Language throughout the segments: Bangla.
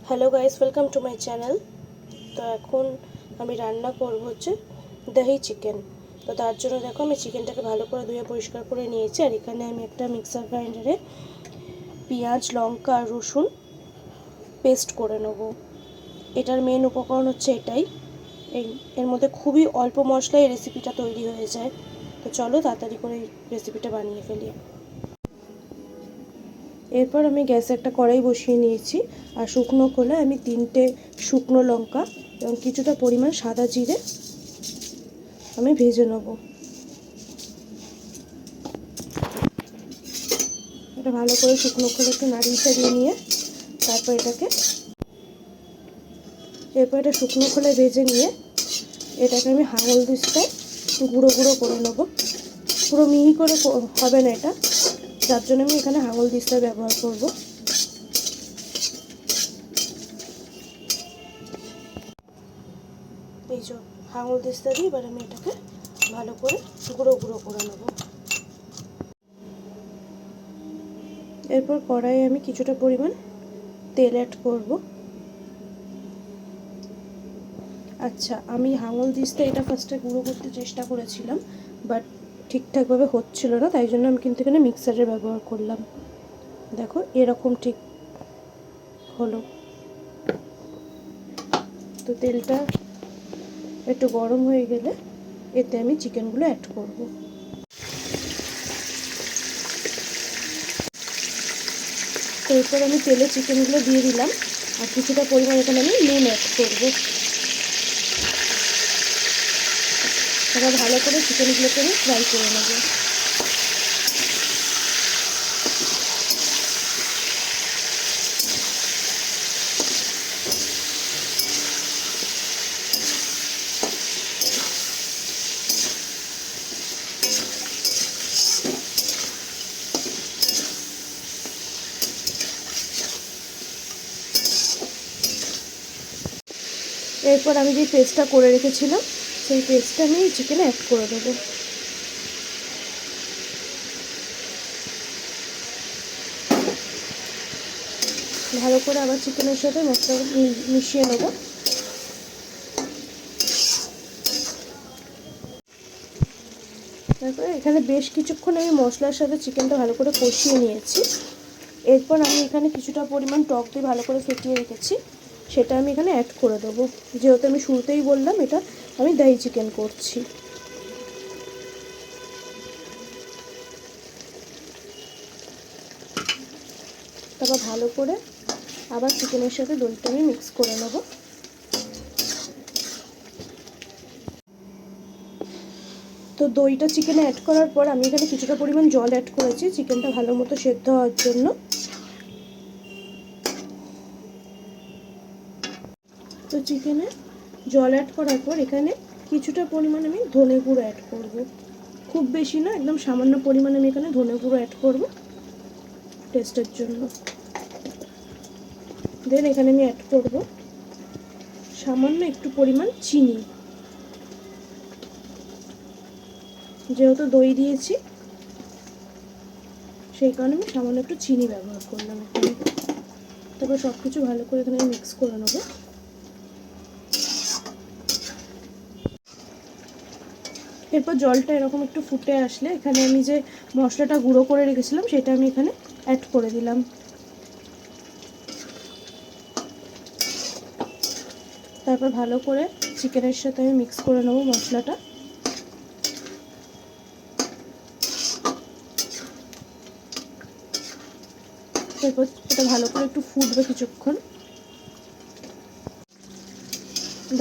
Hello guys, welcome to my channel. তো এখন আমি রান্না করব হচ্ছে দহি চিকেন। তো তার জন্য দেখো আমি চিকেনটাকে ভালো করে ধুয়ে পরিষ্কার করে নিয়েছি। আর এখানে আমি একটা মিক্সার গ্রাইন্ডারে পেঁয়াজ, লঙ্কা আর রসুন পেস্ট করে নেব। এটার মেন উপকরণ হচ্ছে এটাই। এর মধ্যে খুবই অল্প মশলায় এই রেসিপিটা তৈরি হয়ে যায়। তো চলো তাড়াতাড়ি করে এই রেসিপিটা বানিয়ে ফেলি। এরপর আমি গ্যাসে একটা কড়াই বসিয়ে নিয়েছি। আর শুকনো খোলায় আমি 3টে শুকনো লঙ্কা এবং কিছুটা পরিমাণ সাদা জিরে আমি ভেজে নেব। এটা ভালো করে শুকনো খোলা একটু নাড়িয়ে চাড়িয়ে নিয়ে তারপর এটা শুকনো খোলায় ভেজে নিয়ে এটাকে আমি হাঙল দিস্তায় গুঁড়ো গুঁড়ো করে নেব। পুরো মিহি করে হবে না এটা, যার জন্য আমি এখানে হাঙল দিস্তায় ব্যবহার করব। এই যে হাঙল দিস্তা দিয়ে এবার আমি এটাকে ভালো করে গুঁড়ো গুঁড়ো করে নেব। এরপর কড়াইয়ে আমি কিছুটা পরিমাণ তেল অ্যাড করব। আচ্ছা, আমি হাঙল দিস্তা এটা ফার্স্টে গুঁড়ো করতে চেষ্টা করেছিলাম, বাট ঠিকঠাকভাবে হচ্ছিল না, তাই জন্য আমি কিন্তু এখানে মিক্সারের ব্যবহার করলাম। দেখো এরকম ঠিক হলো। তো তেলটা একটু গরম হয়ে গেলে এতে আমি চিকেনগুলো অ্যাড করব। তো এরপর আমি তেলে চিকেনগুলো দিয়ে দিলাম আর কিছুটা পরিমাণ এখানে আমি নুন অ্যাড করব। এবার ভালো করে চিকেনগুলোকে আমি ফ্রাই করে নেব। এরপর আমি যে পেস্টটা করে রেখেছিলাম সেই পেস্টটা আমি চিকেনে অ্যাড করে দেবো। ভালো করে আবার চিকেনের সাথে মশলা মিশিয়ে নেব। তারপরে এখানে বেশ কিছুক্ষণ আমি মশলার সাথে চিকেনটা ভালো করে কষিয়ে নিয়েছি। এরপর আমি এখানে কিছুটা পরিমাণ টক দিয়ে ভালো করে ফেটিয়ে রেখেছি, সেটা আমি এখানে অ্যাড করে দেবো। যেহেতু আমি শুরুতেই বললাম এটা আমি দহি চিকেন করছি। তারপর ভালো করে আবার চিকেনের সাথে দইটা আমি মিক্স করে নেব। তো দইটা চিকেনে অ্যাড করার পর আমি এখানে কিছুটা পরিমাণ জল অ্যাড করেছি চিকেনটা ভালো মতো সেদ্ধ হওয়ার জন্য। তো চিকেনে জল অ্যাড করার পর এখানে কিছুটা পরিমাণ আমি ধনে গুঁড়ো অ্যাড করব। খুব বেশি না, একদম সামান্য পরিমাণে আমি এখানে ধনে গুঁড়ো অ্যাড করব টেস্টের জন্য। দেন এখানে আমি অ্যাড করব সামান্য একটু পরিমাণ চিনি। যেহেতু দই দিয়েছি সেই কারণে আমি সামান্য একটু চিনি ব্যবহার করলাম এখানে। তারপর সব কিছু ভালো করে এখানে মিক্স করে নেব। এরপর জলটা এরকম একটু ফুটে আসলে এখানে আমি যে মশলাটা গুঁড়ো করে রেখেছিলাম সেটা আমি এখানে অ্যাড করে দিলাম। তারপর ভালো করে চিকেনের সাথে আমি মিক্স করে নেব মশলাটা। তারপর এটা ভালো করে একটু ফুটবে কিছুক্ষণ।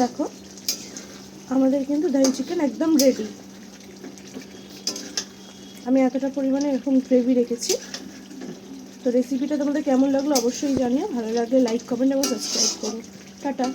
দেখো আমাদের কিন্তু দহি চিকেন একদম রেডি। আমি এতটা পরিমাণে এরকম গ্রেভি রেখেছি। তো রেসিপিটা তোমাদের কেমন লাগলো অবশ্যই জানিও। ভালো লাগলে লাইক, কমেন্ট এবং সাবস্ক্রাইব করো। টাটা।